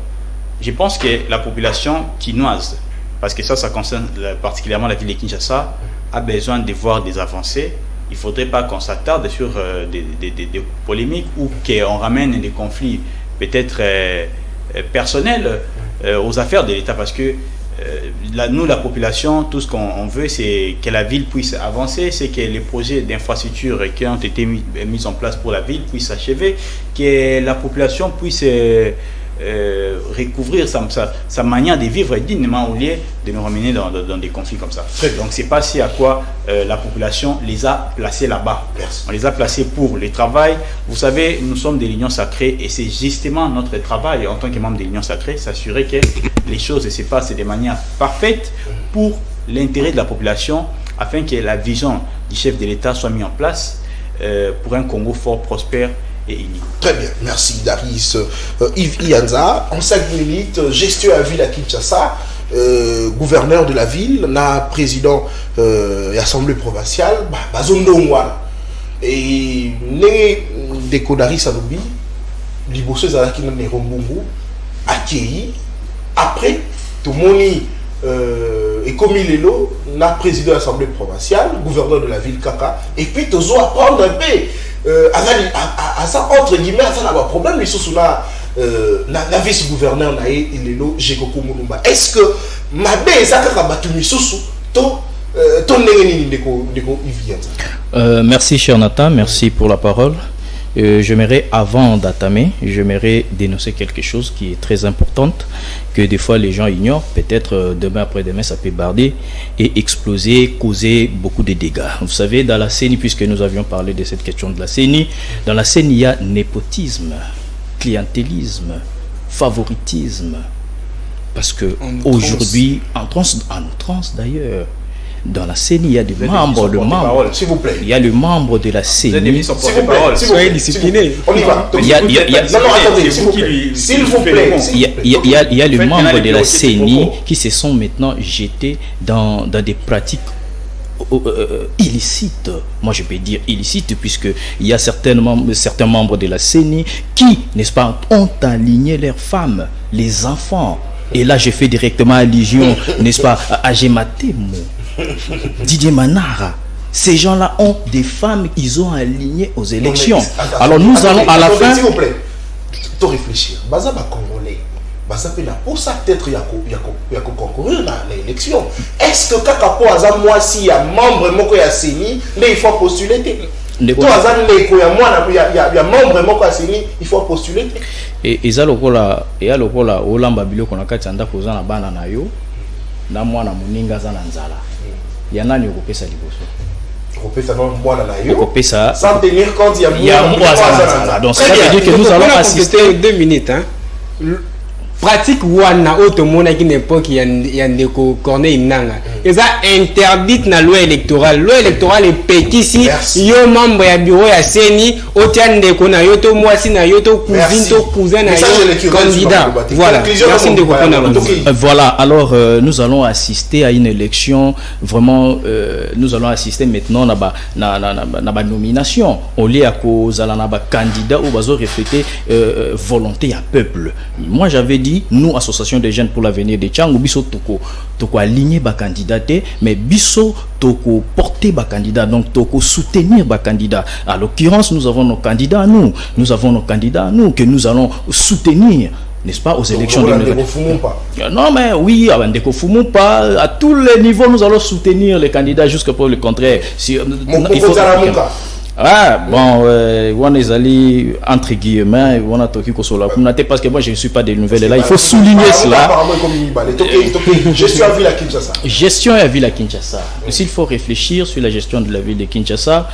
je pense que la population quinoise, parce que ça concerne particulièrement la ville de Kinshasa, a besoin de voir des avancées. Il ne faudrait pas qu'on s'attarde sur des polémiques ou qu'on ramène des conflits peut-être personnels aux affaires de l'État, parce que nous, la population, tout ce qu'on veut, c'est que la ville puisse avancer, c'est que les projets d'infrastructure qui ont été mis en place pour la ville puissent s'achever, que la population puisse recouvrir sa manière de vivre dignement au lieu de nous ramener dans des conflits comme ça. Donc c'est pas ce à quoi la population les a placés là-bas. On les a placés pour le travail. Vous savez, nous sommes des unions sacrées et c'est justement notre travail en tant que membre de l'union sacrée, s'assurer que les choses se passent de manière parfaite pour l'intérêt de la population, afin que la vision du chef de l'État soit mise en place pour un Congo fort, prospère et uni. Très bien, merci Darius. Yves Ianza, en 5 minutes, gestion à ville à Kinshasa, gouverneur de la ville, président et assemblée provinciale, Bazondongwa. Et né de Kodari Sanobi, Liboso Zalaki Néron Bungu, accueilli. Après, tout le monde et comme il est là, na président de l'assemblée provinciale, gouverneur de la ville Kaka, et puis tu dois apprendre un peu. À ça, entre guillemets, ça n'a pas de problème. Les sous la vice-gouverneur, il est là, Jekoko Moulouba. Est-ce que ma belle, ça n'a pas de sous ton merci, cher Nathan, merci pour la parole. J'aimerais, avant d'entamer, j'aimerais dénoncer quelque chose qui est très important, que des fois les gens ignorent. Peut-être demain après-demain, ça peut barder et exploser, causer beaucoup de dégâts. Vous savez, dans la CENI, puisque nous avions parlé de cette question de la CENI, dans la CENI, il y a népotisme, clientélisme, favoritisme. Parce que aujourd'hui, en outrance d'ailleurs, dans la CENI, il y a des membres, s'il vous plaît. Il y a le membre de la CENI. Soyez disciplinés. On y va. Il y a le membre de la CENI qui se sont maintenant jetés dans des pratiques illicites. Moi, je peux dire illicites, puisqu'il y a certains membres de la CENI qui, n'est-ce pas, ont aligné leurs femmes, les enfants. Et là, je fais directement allusion, n'est-ce pas, à Gematemo, Didier Manara. Ces gens-là ont des femmes qu'ils ont alignées aux élections. Alors nous allons à la fin... S'il vous plaît, tu réfléchir. Baza va congolais. Baza peut pour ça peut-être il y a concourir dans l'élection. Est-ce que Kakapo Azam moi si il y a membre moko ya CENI, mais il faut postuler. Toi Azam neko ya moi il y a membre moko ya CENI, il faut postuler. Et ezalokola olamba biloko na kati anda koza na bana na yo na mwana muninga za na nzala. Il y en a qui ont ça liboso. Sans tenir compte, il y a donc ça veut dire que nous allons assister 2 minutes. Pratique wana auto mona qui n'est pas qui y a des corneilles nanga. est interdite dans la loi électorale. La loi électorale est petit si yo membre ya bureau ya CENI otiande kona yoto mwasi na yoto cousin na yo candidat. Voilà. Merci de comprendre. Voilà, alors nous allons assister à une élection vraiment nous allons assister maintenant na nomination on lit à cause à la candidat ou bazo refléter volonté à peuple. Moi j'avais dit nous association des jeunes pour l'avenir de Tchango biso toko aligner ba candidater mais biso toko porter ba candidat donc toko soutenir ba candidat. À l'occurrence nous avons nos candidats à nous que nous allons soutenir, n'est-ce pas, aux élections de 2020. Non mais oui, à tous les niveaux nous allons soutenir les candidats jusqu'à pour le contraire. Ah bon, on est allé entre guillemets, on a toqué sur parce que moi je ne suis pas des nouvelles là, il faut souligner cela. Gestion à ville à Kinshasa. Gestion à ville à Kinshasa. S'il faut réfléchir sur la gestion de la ville de Kinshasa,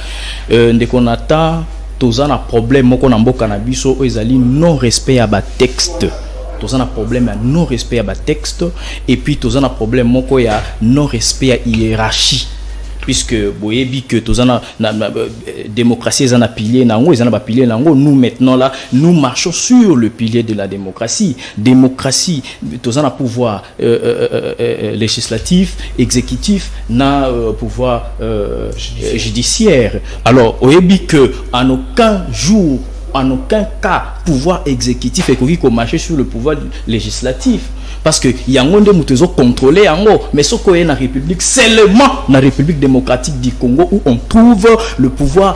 dès qu'on attend tous un problème moko na mboka na biso ezali non respect à ba texte. Tous un problème à non respect à ba texte et puis tous un problème moko ya non respect à hiérarchie. Puisque boyebi que tous en démocratie ils en a pilier nango ils en a pas pilier nango nous maintenant là nous marchons sur le pilier de la démocratie tous en a pouvoir législatif exécutif na pouvoir judiciaire. Alors boyebi que en aucun jour en aucun cas pouvoir exécutif et qu'on marcher sur le pouvoir législatif. Parce que yango nde mutezo contrôler yango mais ce qu'on est na république seulement na république démocratique du Congo où on trouve le pouvoir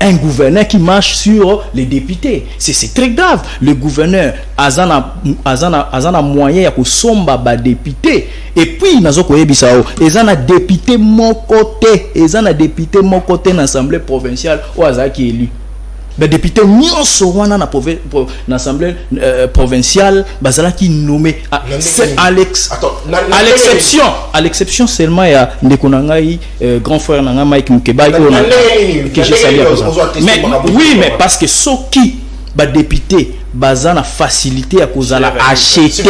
un gouverneur qui marche sur les députés. C'est très grave. Le gouverneur azana moyen ya kosomba ba député et puis nazo koyebisa o ezana député mon côté na assemblée provinciale ou azaki élu. Les députés nyonso wana na l'assemblée provinciale bazala qui nommé à l'exception seulement ya ndekonangai grand frère nanga Mike Mukeba que je salue. Mais oui mais parce que soki ba député bazana facilité à cause à la acheter. S'il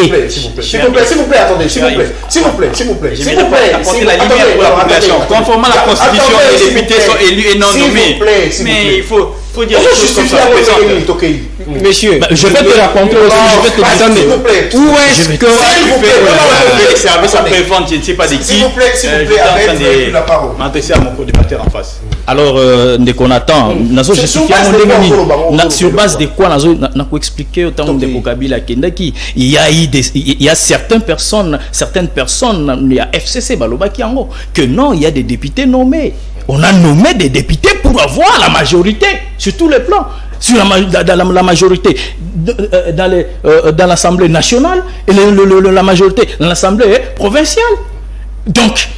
vous plaît, attendez, s'il vous plaît. Apporter la lumière pour la population. Conformément à la Constitution, les députés sont élus et non nommés. Mais il faut dire les choses comme ça. Monsieur, je vais te raconter aussi, je vais te dire où est-ce que tu fais les services après-vente, je ne sais pas de qui. S'il vous plaît, la parole. M'adresser à mon co-débatteur en face. Alors, dès qu'on attend, sur base de quoi n'a expliqué autant de Kabila Kendaki, il y a certaines personnes, il y a FCC Balobaki Ango, que non, il y a des députés nommés. On a nommé des députés pour avoir la majorité sur tous les plans. Sur la majorité dans l'Assemblée nationale et la majorité dans l'Assemblée provinciale. Donc,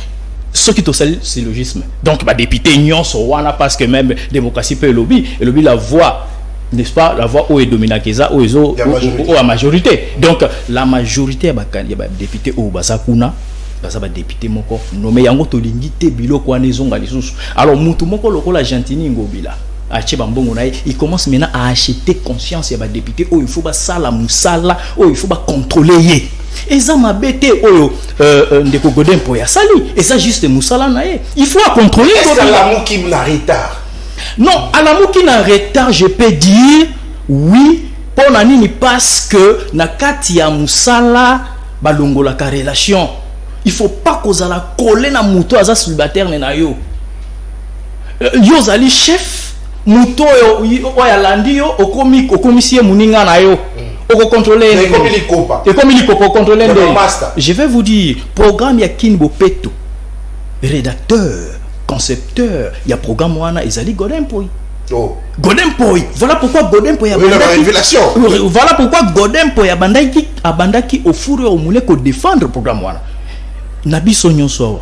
ce qui est c'est logisme. Donc, les députés n'y sont pas parce que même la démocratie peut lobby. Et lobby la voix, n'est-ce pas, la voix où est Domina Keza, où est la majorité. Donc, la majorité, il y a des députés où Basakuna. Bazaba député moko nommé yango tolingi te biloko anezonga lisusu. Alors mutu moko lokola Gentini ngobila ache bambongo naye il commence maintenant à acheter conscience ya ba député il faut ba sala musala il faut ba contrôler ye. Eza mabete oyo ndeko Godin po ya sali et ça juste musala naye il faut contrôler. Est-ce que la mouki na retard? Non, à la mouki na retard je peux dire oui pour nani parce que na kati ya musala balongola ka relation. Il faut pas qu'on la coller na muto aza célibataire na yo. Yo zali chef muto yo ya landi yo okomisie muninga na yo. Oko contrôler contrôler. Je vais vous dire programme ya Kinbo Peto. Rédacteur, concepteur, il y a programme wana ezali Godin Poi. Godin Poi. Voilà pourquoi Godin Poi a Voilà pourquoi Godin Poi a bandaki au four au moulin ko défendre programme wana. Nabiso nyonso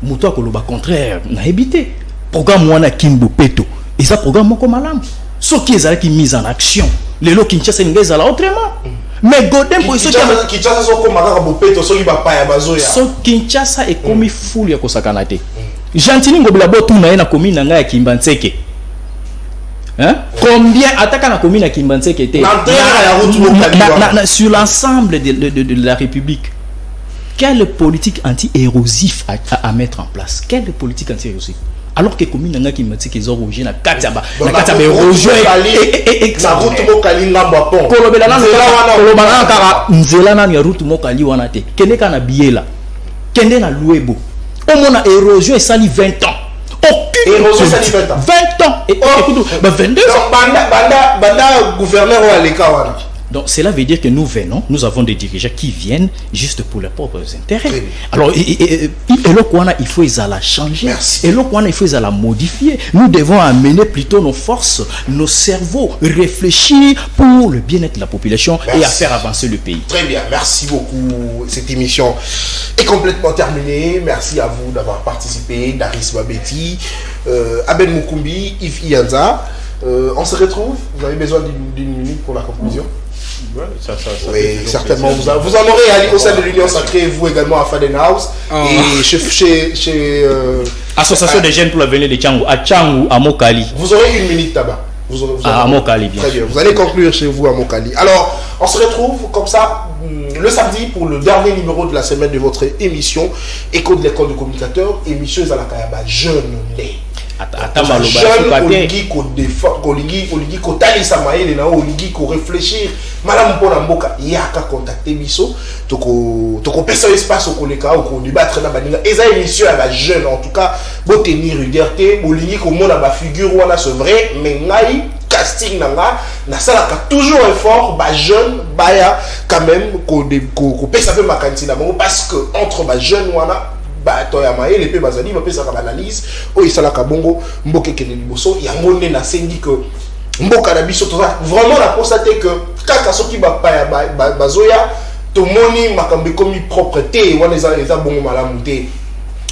muto akoloba contraire na ebité programme wana Kimbo Peto et ça programme moko malamu ce qui est qui mise en action les lo Kinshasa ngeza la autrement mais Godin Poi Kinshasa so ko makaka Bopeto so ki ba pa ya bazoya so Kinshasa e komi full ya kosakana te Gentini ngobila botu na na commune nga ya Kimbantseke hein combien attaque na commune ya Kimbantseke te sur l'ensemble de la République. Quelle politique anti-érosif à mettre en place? Quelle politique anti-érosif? Alors que commune n'a qui m'a dit qu'ils ont rougi na kataba érosion et na route mokali ngamba pont kolobela kara nzela na route mokali wana te kende kana biela kende na luebo au mona érosion et sali 20 ans aucune érosion sali 20 ans 20 ans et écoute 22 ans banda gouverneur wa leka wana. Donc cela veut dire que nous venons, nous avons des dirigeants qui viennent juste pour leurs propres intérêts. Alors, et il faut la changer. Merci. Et il faut la modifier. Nous devons amener plutôt nos forces, nos cerveaux, réfléchir pour le bien-être de la population. Merci. Et à faire avancer le pays. Très bien, merci beaucoup. Cette émission est complètement terminée. Merci à vous d'avoir participé. Daris Babeti, Abel Mukumbi, Yves Ianza. On se retrouve. Vous avez besoin d'une minute pour la conclusion? Ouais, oui, certainement. Vous en aurez au sein de l'Union Sacrée, vous également à Faden House. Et chez Association des jeunes pour l'avenir de Tchangou, à Tchangou, à Mokali. Vous aurez une minute là-bas. À Mokali, bien. Très bien. Vous allez conclure chez vous à Mokali. Alors, on se retrouve comme ça le samedi pour le dernier numéro de la semaine de votre émission Écho de l'école du communicateur. Émission Zalakayaba Jeune Né. Jeune olingi ko défendre olingi ko talisa maele na olingi ko réfléchir malamu pona mboka yaka contacter biso toko pesa espace au koleka ko débattre na baninga eza émission ya ba jeune en tout cas bo tenir liberté olingi ko mona ba figure wana c'est vrai mais ngai casting nanga na salaka toujours effort ba jeune baya quand même ko pesa pe makanti na bango parce que entre ba jeune wana ba to ya maele pe bazali ba pesa ka analyse o isala ka bongo mboke kene liboso ya ngone na sengi que mboka na biso to vraiment la constater que kaka soki ba pa ya bazoya to moni makambe komi propreté wana eza bongo malamu te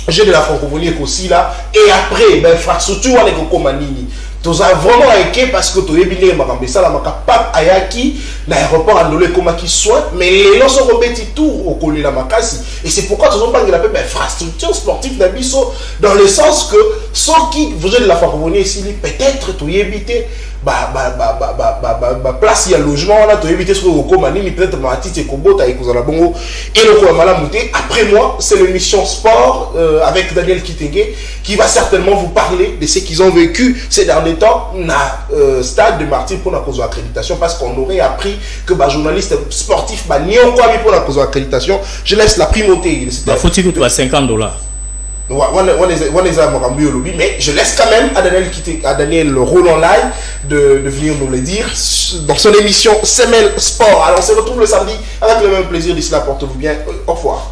j'ai de la francophonie aussi là et après ben infrastructure wana ko komanini tous a vraiment inquiet parce que tu es bien makambe ça la makapap ayaki l'aéroport andolé comme qui soit mais les gens sont repétis tour au collé la makasi et c'est pourquoi tu ont pas la même infrastructure sportive d'abisso dans le sens que ceux qui vous êtes de la francophonie ici peut-être tu éviter place il y a logement là tu éviter ce que vous commanez peut-être matite et kobota et kozala bongo et le quoi malamuté après moi c'est l'émission sport avec Daniel Kitenge qui va certainement vous parler de ce qu'ils ont vécu ces derniers temps na stade de Martyrs pour la cause de accréditation parce qu'on aurait appris que journaliste sportif ni on quoi pour la cause de accréditation je laisse la primauté faut-il que tu as $50 mais je laisse quand même à Daniel Roland Live de venir nous le dire dans son émission Semel Sport. Alors on se retrouve le samedi avec le même plaisir. D'ici là, portez-vous bien. Au revoir.